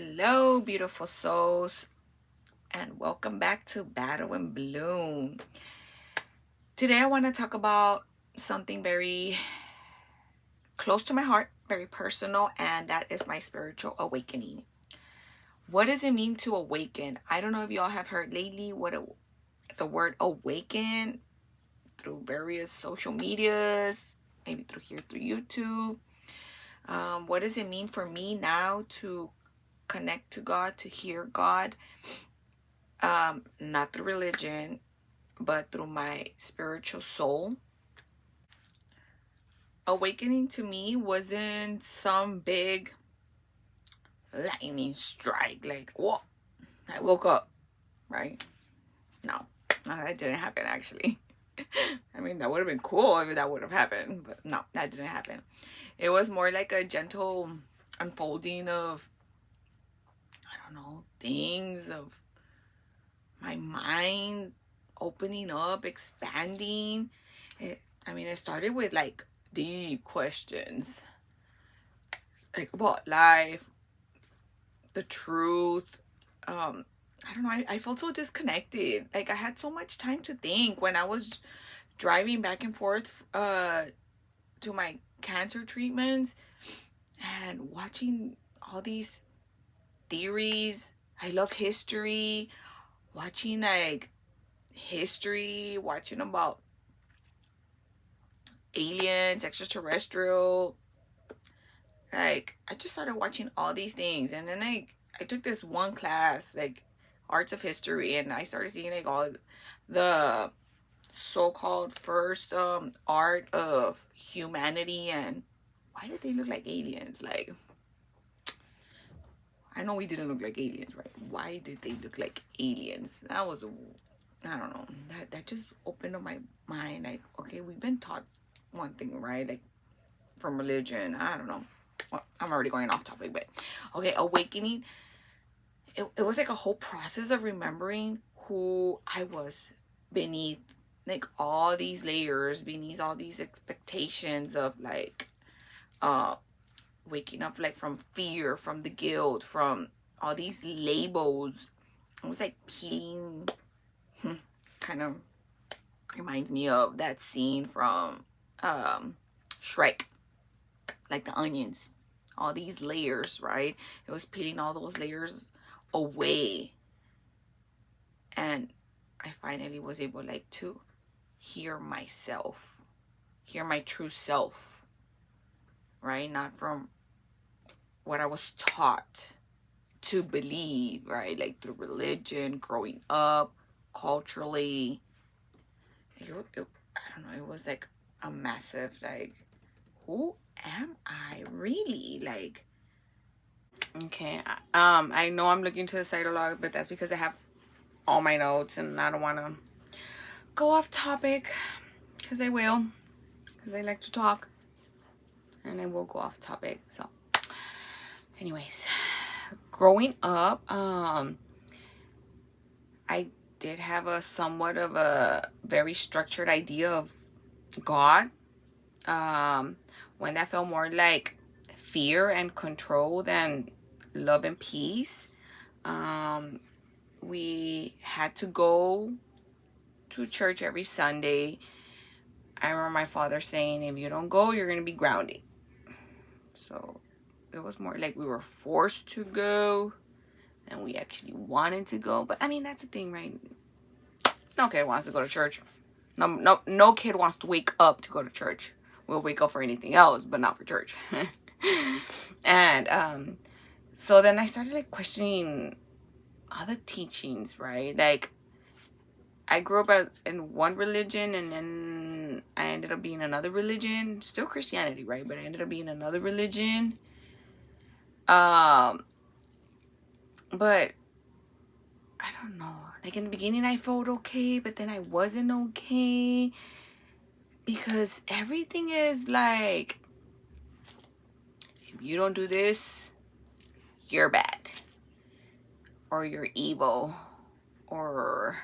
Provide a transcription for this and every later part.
Hello, beautiful souls, and welcome back to Battle and Bloom. Today, I want to talk about something very close to my heart, very personal, and that is my spiritual awakening. What does it mean to awaken? I don't know if y'all have heard lately the word awaken through various social medias, maybe through YouTube. What does it mean for me now to connect to God, to hear God? Not through religion, but through my spiritual soul. Awakening to me wasn't some big lightning strike, like, whoa, I woke up, right? No, that didn't happen actually. I mean, that would have been cool if that would have happened, but no, that didn't happen. It was more like a gentle unfolding of, I don't know, things, of my mind opening up, expanding. It started with like deep questions, like about life, the truth. I don't know, I felt so disconnected. Like I had so much time to think when I was driving back and forth to my cancer treatments and watching all these theories. I love history, watching like history, watching about aliens, extraterrestrial. Like I just started watching all these things, and then I took this one class, like arts of history, and I started seeing like all the so-called first art of humanity. And why did they look like aliens? Like, I know we didn't look like aliens, right? Why did they look like aliens? That was I don't know, that just opened up my mind. Like, okay, we've been taught one thing, right? Like from religion, I don't know. Well, I'm already going off topic, but okay, awakening. It was like a whole process of remembering who I was beneath like all these layers, beneath all these expectations of like waking up like from fear, from the guilt, from all these labels. It was like peeling. Kind of reminds me of that scene from Shrek, like the onions, all these layers, right? It was peeling all those layers away, and I finally was able like to hear myself, hear my true self, right? Not from what I was taught to believe, right? Like through religion, growing up, culturally. I don't know, it was like a massive, like, who am I really? Like, okay, I know I'm looking to the side a lot, but that's because I have all my notes and I don't want to go off topic, because I will, because I like to talk, and I will go off topic. So anyways, growing up, I did have a somewhat of a very structured idea of God. When that felt more like fear and control than love and peace. We had to go to church every Sunday. I remember my father saying, if you don't go, you're going to be grounded. So it was more like we were forced to go than we actually wanted to go. But I mean, that's the thing, right? No kid wants to go to church. No kid wants to wake up to go to church. We'll wake up for anything else, but not for church. And so then I started like questioning other teachings, right? Like I grew up in one religion, and then I ended up being another religion, still Christianity, right? But I ended up being another religion. But I don't know. Like in the beginning I felt okay, but then I wasn't okay, because everything is like, if you don't do this, you're bad, or you're evil, or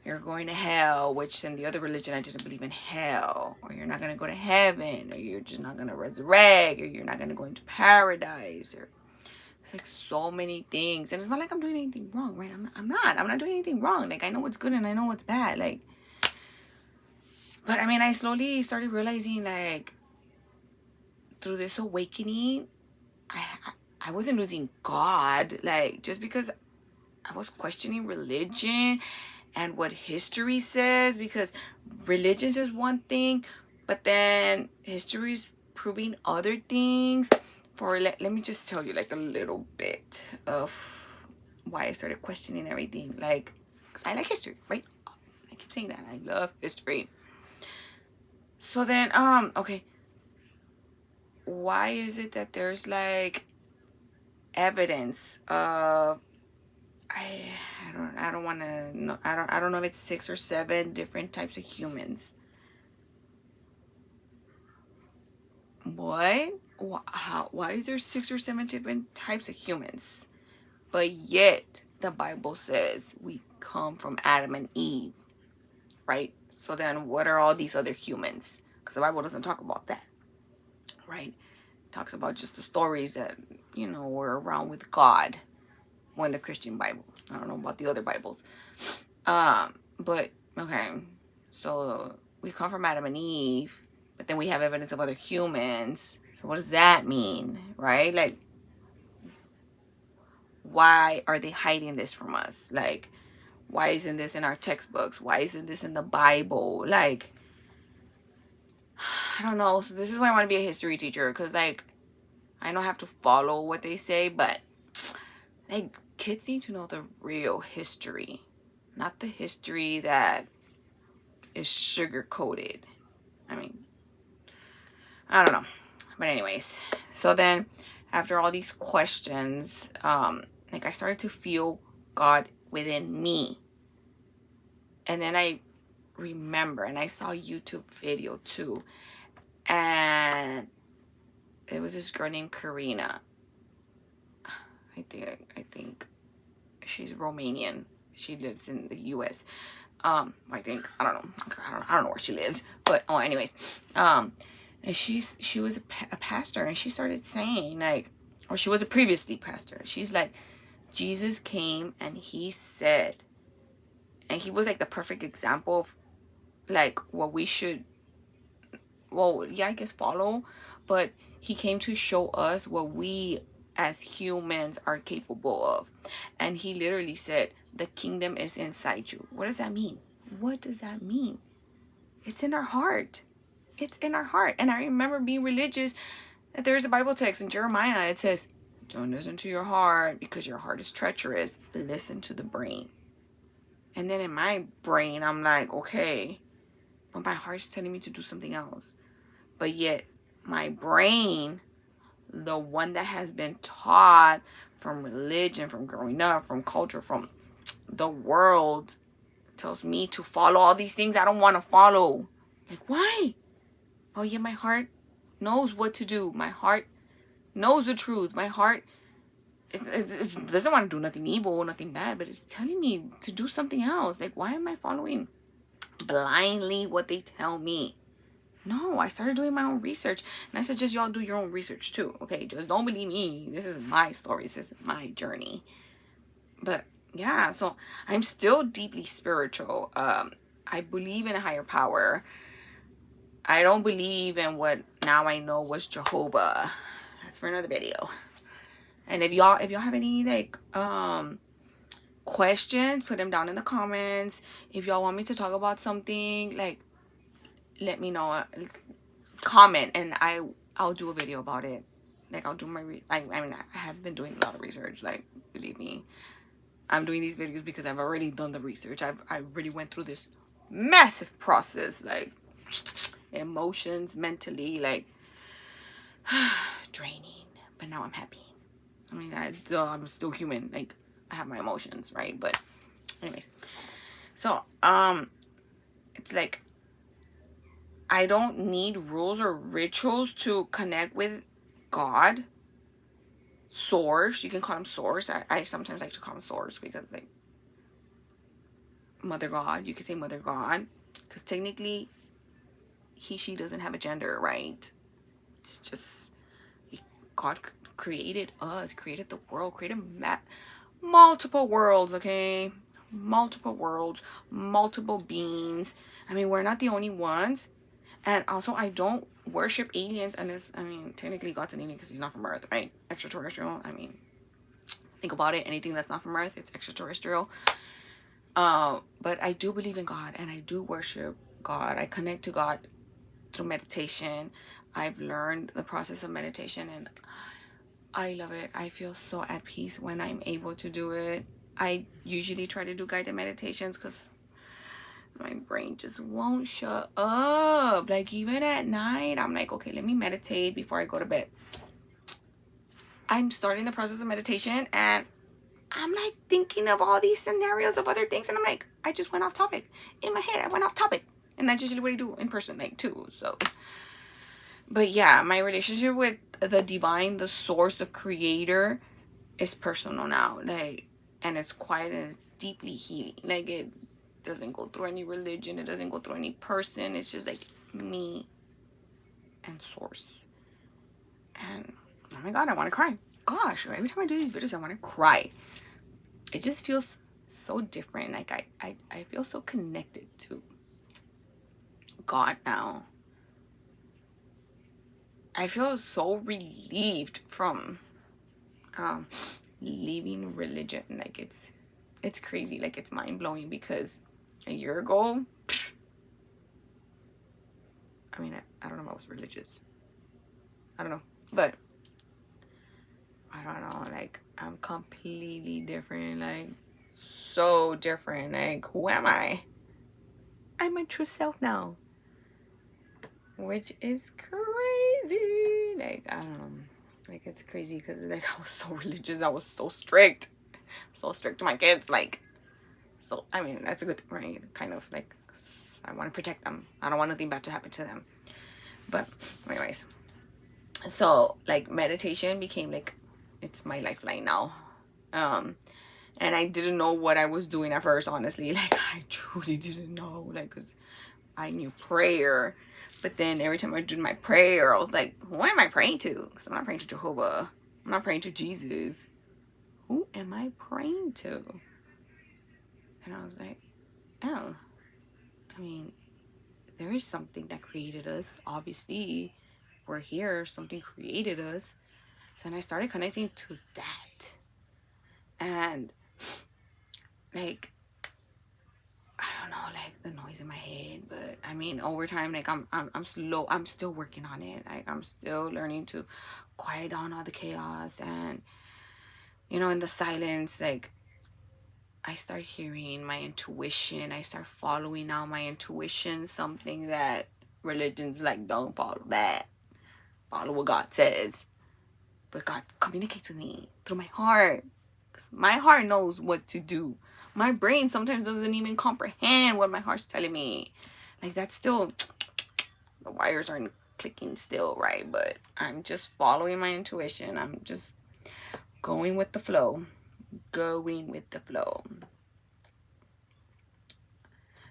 you're going to hell, which in the other religion I didn't believe in hell, or you're not going to go to heaven, or you're just not going to resurrect, or you're not going to go into paradise. Or It's like so many things, and it's not like I'm doing anything wrong, right? I'm not doing anything wrong. Like, I know what's good and I know what's bad. Like, but I mean, I slowly started realizing, like, through this awakening, I I wasn't losing God. Like, just because I was questioning religion and what history says, because religion says one thing, but then history is proving other things. Let me just tell you like a little bit of why I started questioning everything. Like, because I like history, right? I keep saying that. I love history. So then, okay, why is it that there's like evidence of I don't want to know. I don't know if it's 6 or 7 different types of humans. What? Why is there 6 or 7 different types of humans? But yet the Bible says we come from Adam and Eve, right? So then what are all these other humans? Because the Bible doesn't talk about that, right? It talks about just the stories that, were around with God. When the Christian Bible. I don't know about the other Bibles. But okay. So we come from Adam and Eve, but then we have evidence of other humans. So what does that mean? Right? Like, why are they hiding this from us? Like, why isn't this in our textbooks? Why isn't this in the Bible? Like, I don't know. So this is why I want to be a history teacher, because like I don't have to follow what they say, but like, kids need to know the real history, not the history that is sugar coated. I mean, I don't know. But anyways, so then after all these questions, like I started to feel God within me. And then I remember, and I saw a YouTube video too. And it was this girl named Karina. I think she's Romanian. She lives in the U.S. I think I don't know where she lives, but anyways, and she was a pastor, and she started saying like, or she was a previously pastor. She's like, Jesus came and he said, and he was like the perfect example of like what we should, well, yeah, I guess follow, but he came to show us what we as humans are capable of. And he literally said, the kingdom is inside you. What does that mean? What does that mean? It's in our heart. It's in our heart. And I remember being religious. There's a Bible text in Jeremiah. It says, don't listen to your heart because your heart is treacherous. Listen to the brain. And then in my brain, I'm like, okay, but my heart's telling me to do something else. But yet my brain, the one that has been taught from religion, from growing up, from culture, from the world, tells me to follow all these things I don't want to follow. Like, why? Oh yeah, my heart knows what to do. My heart knows the truth. My heart it doesn't want to do nothing evil, nothing bad, but it's telling me to do something else. Like, why am I following blindly what they tell me? No, I started doing my own research, and I suggest y'all do your own research too. Okay, just don't believe me. This is my story. This is my journey. But yeah, so I'm still deeply spiritual. I believe in a higher power. I don't believe in what now I know was Jehovah. That's for another video. And if y'all have any like questions, put them down in the comments. If y'all want me to talk about something, like, let me know. Comment, and I'll do a video about it. Like, I'll do my I mean, I have been doing a lot of research. Like, believe me, I'm doing these videos because I've already done the research. I already went through this massive process, like emotions, mentally, like draining. But now I'm happy. I mean, I'm still human. Like, I have my emotions, right? But anyways, so it's like I don't need rules or rituals to connect with God. Source, you can call him source. I sometimes like to call him source because, like, Mother God, you could say Mother God, because technically she doesn't have a gender, right? It's just God created us, created the world, created multiple worlds, okay? Multiple worlds, multiple beings. I mean, we're not the only ones. And also, I don't worship aliens unless, I mean, technically God's an alien because he's not from Earth, right? Extraterrestrial. I mean, think about it. Anything that's not from Earth, it's extraterrestrial. But I do believe in God and I do worship God. I connect to God through meditation. I've learned the process of meditation and I love it. I feel so at peace when I'm able to do it. I usually try to do guided meditations because my brain just won't shut up. Like, even at night, I'm like, okay, let me meditate before I go to bed. I'm starting the process of meditation and I'm like thinking of all these scenarios of other things. And I'm like, I just went off topic. In my head, I went off topic. And that's usually what I do in person, like, too. So, but yeah, my relationship with the divine, the source, the creator is personal now. Like, and it's quiet and it's deeply healing. Like, it doesn't go through any religion. It doesn't go through any person. It's just like me and source. And oh my God, I want to cry. Gosh, every time I do these videos, I want to cry. It just feels so different. Like, I feel so connected to God now. I feel so relieved from leaving religion. Like, it's crazy. Like, it's mind-blowing because a year ago, I mean, I don't know if I was religious. I don't know. But I don't know. Like, I'm completely different. Like, so different. Like, who am I? I'm my true self now. Which is crazy. Like, I don't know. Like, it's crazy because, like, I was so religious. I was so strict. So strict to my kids. Like, so, I mean, that's a good thing, right? Kind of, like, I want to protect them. I don't want nothing bad to happen to them. But, anyways. So, like, meditation became, like, it's my lifeline now. And I didn't know what I was doing at first, honestly. Like, I truly didn't know. Like, because I knew prayer. But then every time I did my prayer, I was like, who am I praying to? Because I'm not praying to Jehovah. I'm not praying to Jesus. Who am I praying to? And I was like, oh. I mean, there is something that created us. Obviously, we're here. Something created us. So then I started connecting to that. And, like, I don't know, like, the noise in my head, but I mean, over time, like, I'm slow. I'm still working on it. Like, I'm still learning to quiet down all the chaos, and, you know, in the silence, like, I start hearing my intuition. I start following now my intuition, something that religions, like, don't follow that. Follow what God says. But God communicates with me through my heart. 'Cause my heart knows what to do. My brain sometimes doesn't even comprehend what my heart's telling me. Like, that's still, the wires aren't clicking still, right? But I'm just following my intuition. I'm just going with the flow. Going with the flow.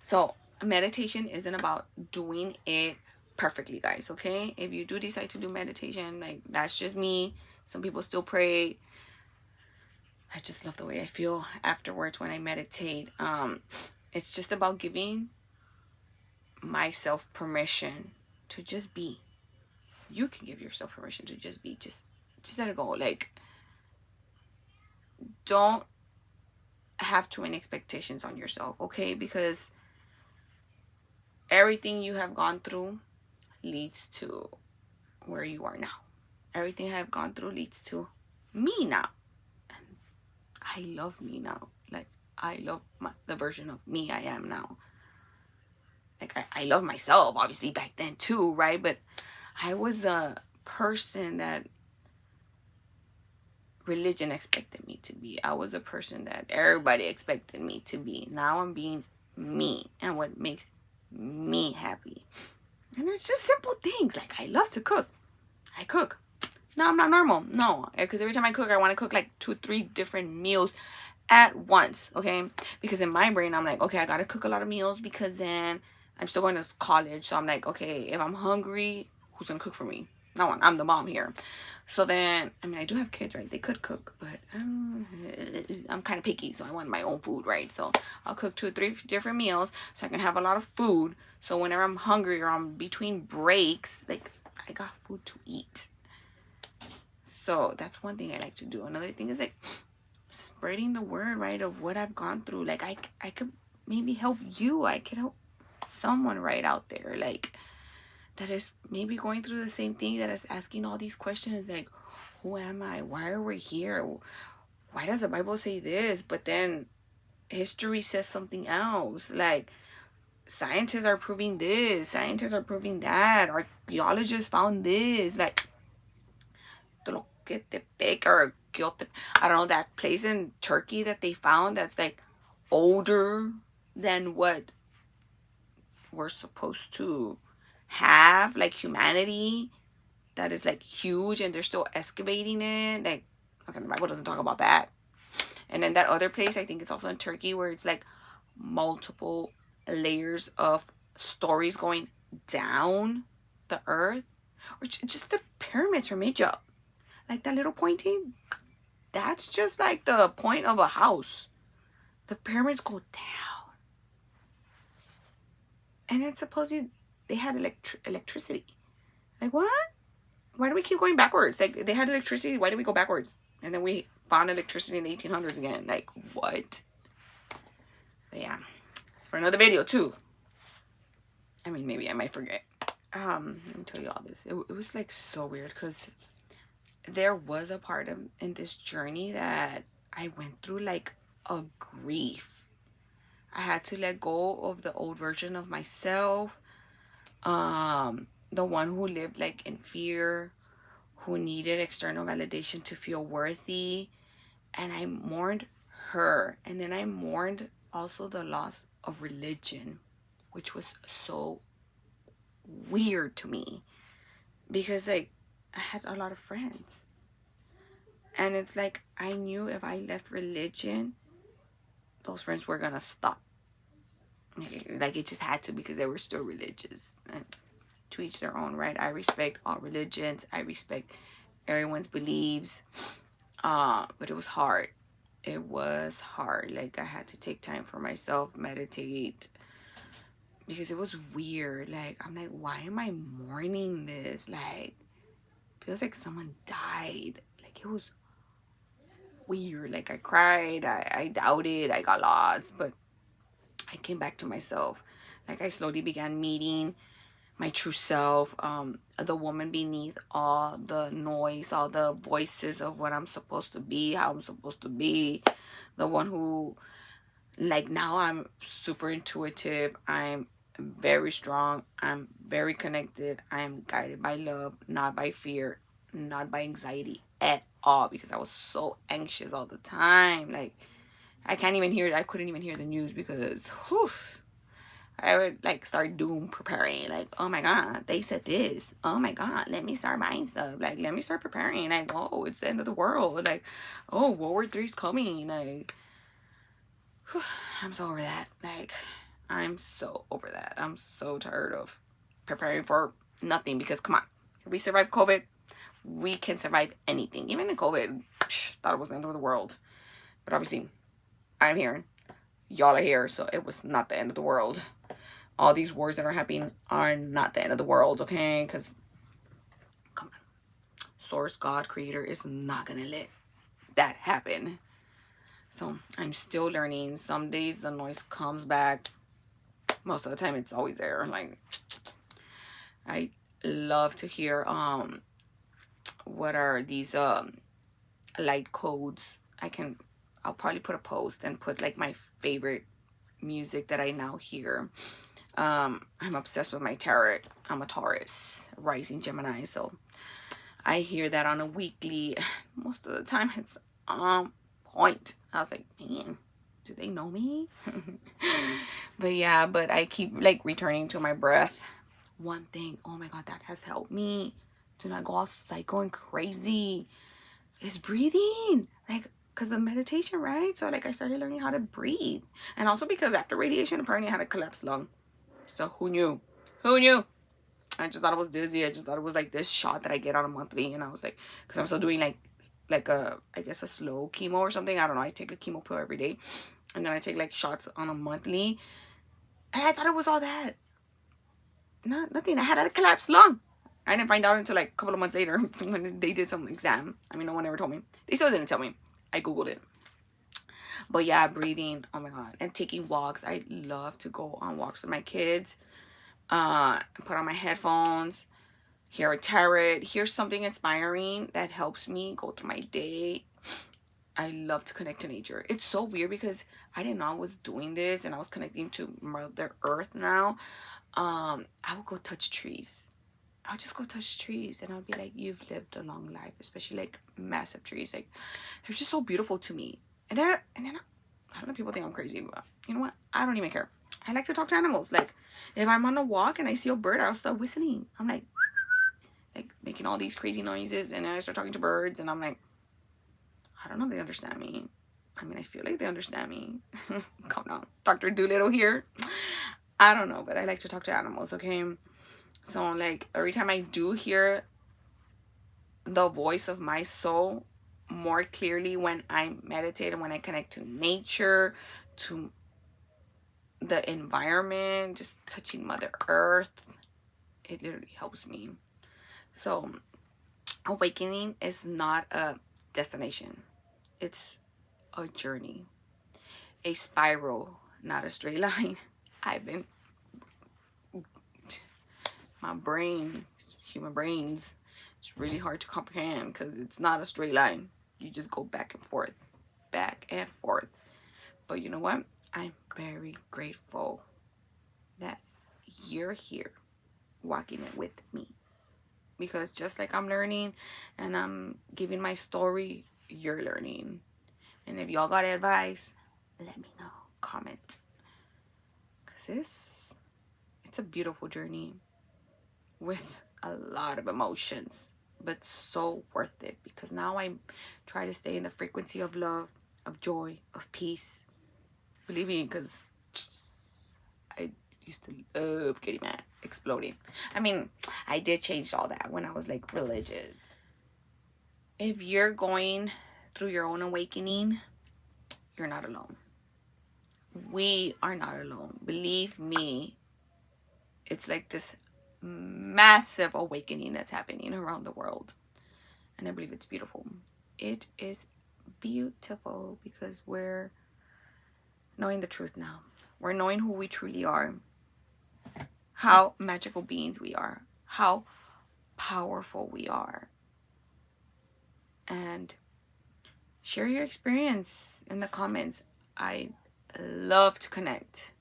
So, meditation isn't about doing it perfectly, guys, okay? If you do decide to do meditation, like, that's just me. Some people still pray. I just love the way I feel afterwards when I meditate. It's just about giving myself permission to just be. You can give yourself permission to just be. Just let it go. Like, don't have too many expectations on yourself, okay? Because everything you have gone through leads to where you are now. Everything I have gone through leads to me now. I love me now. Like, I love the version of me I am now. Like, I love myself, obviously, back then too, right? But I was a person that religion expected me to be. I was a person that everybody expected me to be. Now I'm being me and what makes me happy. And it's just simple things. Like, I love to cook. I cook. No, I'm not normal. No, because every time I cook, I want to cook like 2-3 different meals at once, okay? Because in my brain, I'm like, okay, I got to cook a lot of meals because then I'm still going to college. So I'm like, okay, if I'm hungry, who's going to cook for me? no one. I'm the mom here. So then, I mean, I do have kids, right? They could cook, but I'm kind of picky, so I want my own food, right? So I'll cook 2 or 3 different meals so I can have a lot of food. So whenever I'm hungry or I'm between breaks, like, I got food to eat. So that's one thing I like to do. Another thing is like spreading the word, right, of what I've gone through. Like I could maybe help you. I could help someone right out there, like, that is maybe going through the same thing, that is asking all these questions like, who am I? Why are we here? Why does the Bible say this? But then history says something else. Like, scientists are proving this, scientists are proving that, archaeologists found this. Like, Toloketepec or Kyoto, I don't know, that place in Turkey that they found that's like older than what we're supposed to have, like humanity, that is like huge, and they're still excavating it. Like, okay, the Bible doesn't talk about that. And then that other place, I think it's also in Turkey, where it's like multiple layers of stories going down the earth, or just the pyramids from Egypt. Like that little pointing, that's just like the point of a house. The pyramids go down, and it's supposedly they had electricity. Like, what? Why do we keep going backwards? Like, they had electricity, why do we go backwards? And then we found electricity in the 1800s again. Like, what? But yeah, it's for another video too. I mean, maybe I might forget. Let me tell you all this. It was like so weird, because there was a part of in this journey that I went through like a grief. I had to let go of the old version of myself, the one who lived like in fear, who needed external validation to feel worthy. And I mourned her. And then I mourned also the loss of religion, which was so weird to me, because like I had a lot of friends, and it's like I knew if I left religion, those friends were gonna stop. Like, it just had to, because they were still religious. And to each their own, right? I respect all religions. I respect everyone's beliefs. But it was hard. It was hard. Like, I had to take time for myself, meditate, because it was weird. Like, I'm like, why am I mourning this? Like, feels like someone died. Like, it was weird. Like, I cried, I doubted, I got lost, but I came back to myself. Like, I slowly began meeting my true self, the woman beneath all the noise, all the voices of what I'm supposed to be, how I'm supposed to be, the one who, like, now I'm super intuitive, I'm very strong, I'm very connected, I'm guided by love, not by fear, not by anxiety at all, because I was so anxious all the time. Like, I couldn't even hear the news, because whew, I would like start doom preparing. Like, oh my god, they said this. Oh my god, let me start buying stuff. Like, let me start preparing. Like, oh, it's the end of the world. Like, oh, World War III's coming. Like, whew, I'm so over that. Like, I'm so over that. I'm so tired of preparing for nothing, because come on, if we survive COVID, we can survive anything. Even in COVID, thought it was the end of the world. But obviously, I'm here. Y'all are here, so it was not the end of the world. All these wars that are happening are not the end of the world, okay? Because, come on, source, God, creator is not gonna let that happen. So I'm still learning. Some days the noise comes back. Most of the time it's always there. Like, I love to hear what are these light codes. I'll probably put a post and put like my favorite music that I now hear. I'm obsessed with my tarot. I'm a Taurus, rising Gemini, so I hear that on a weekly. Most of the time it's on point. I was like, man, do they know me? But yeah, but I keep like returning to my breath. One thing, oh my god, that has helped me to not go all psycho and crazy, is breathing. Like, because of meditation, right? So like I started learning how to breathe. And also because after radiation, apparently I had a collapsed lung. So who knew? Who knew? I just thought it was dizzy. I just thought it was like this shot that I get on a monthly. And I was like, because I'm still doing like a, I guess a slow chemo or something. I don't know. I take a chemo pill every day. And then I take like shots on a monthly. And I thought it was all that. Nothing. I had a collapsed lung. I didn't find out until like a couple of months later when they did some exam. I mean, no one ever told me. They still didn't tell me. I Googled it. But yeah, breathing. Oh my God. And taking walks. I love to go on walks with my kids. Put on my headphones. Hear a tarot. Hear something inspiring that helps me go through my day. I love to connect to nature. It's so weird because I didn't know I was doing this and I was connecting to Mother Earth now. I would go touch trees. I'll just go touch trees and I'll be like, you've lived a long life, especially like massive trees. Like, they're just so beautiful to me. And then I don't know, people think I'm crazy, but you know what? I don't even care. I like to talk to animals. Like, if I'm on a walk and I see a bird, I'll start whistling. I'm like making all these crazy noises, and then I start talking to birds, and I'm like, I don't know if they understand me. I mean, I feel like they understand me. Come on, Dr. Doolittle here. I don't know, but I like to talk to animals, okay? So, like, every time I do hear the voice of my soul more clearly when I meditate and when I connect to nature, to the environment, just touching Mother Earth, it literally helps me. So, awakening is not a destination. It's a journey, a spiral, not a straight line. My brain, human brains, it's really hard to comprehend because it's not a straight line. You just go back and forth, back and forth. But you know what? I'm very grateful that you're here walking it with me. Because just like I'm learning and I'm giving my story, you're learning. And if y'all got advice, let me know. Comment. Because it's a beautiful journey with a lot of emotions, but so worth it. Because now I try to stay in the frequency of love, of joy, of peace. Believe me, because I used to love getting mad, exploding. I mean, I did change all that when I was like religious. If you're going through your own awakening, you're not alone. We are not alone. Believe me, it's like this massive awakening that's happening around the world. And I believe it's beautiful. It is beautiful because we're knowing the truth now. We're knowing who we truly are. How magical beings we are. How powerful we are. And share your experience in the comments. I love to connect.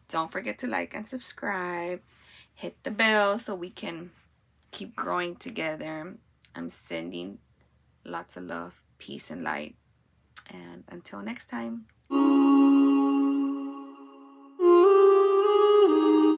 Don't forget to like and subscribe. Hit the bell so we can keep growing together. I'm sending lots of love, peace, and light. And until next time.